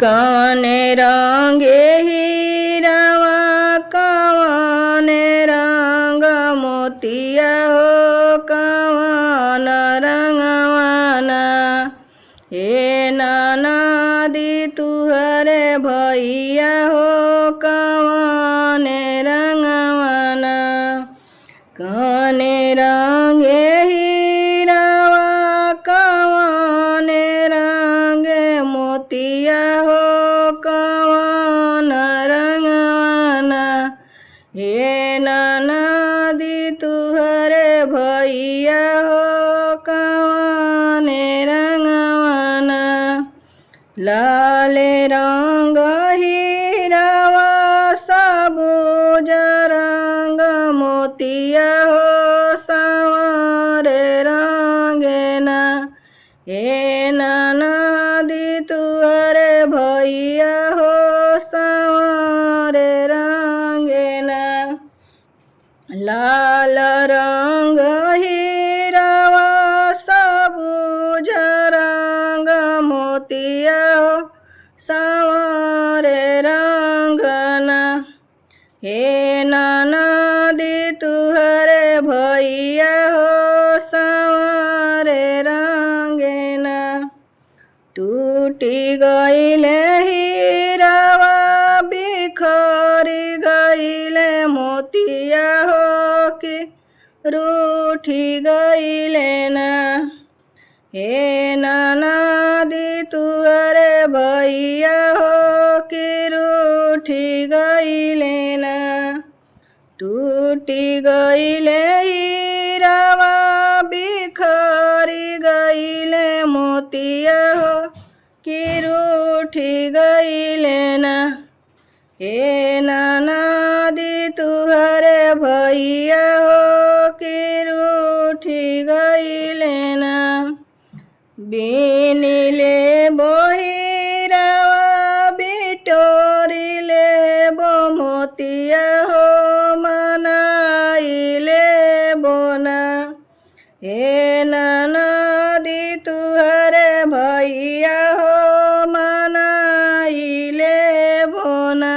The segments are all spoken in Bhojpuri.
कौने रंगे हीरावा कौने रंग मोतिया हो कौन रंगवाना। हे ननदी तुहरे भैया हो कौने रंगवाना। कौने रंगे हीरावा कौने रंगे मोतिया हो कौन रंगवाना। हे ननदी तुहरे भैया हो कौने रंगवाना। लाल रंग हीरावा सबूज रंग मोतिया हो सांवर रंगेना। हे ननदी तुहरे भैया हो सांवर रंगेना। लाल रंग हीरावा सबूज रंग मोतिया हो सांवर रंगना। हे ननदी तुहरे भैया हो सांवर रंगेना। टूटी गईले हीरावा बिखरी गईले मोतिया हो कि रूठी गईले ना। हे ननदी तुहरे भैया हो कि रूठी गईले ना। टूटी गईले हीरावा बिखरी गईले मोतिया हो कि रूठी गईले ना। हे ननदी तुहरे भैया हो कि रूठी गईले ना। बिनिले बोहीरावा बिटोरिले बो मोतिया हो मनाइले बोना। हे ननदी तुहरे भैया हो मनाइले बोना।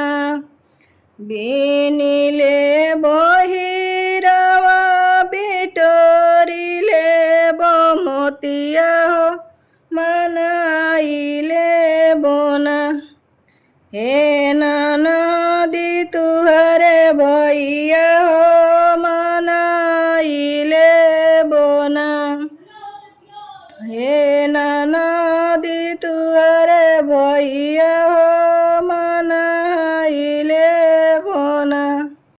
बिनिले बोहीरावा बिटोरिले बो मोतिया हो मनाइले बोना। हे ननदी तुहरे भैया हो मनाइले बोना। हे ननदी तुहरे भैया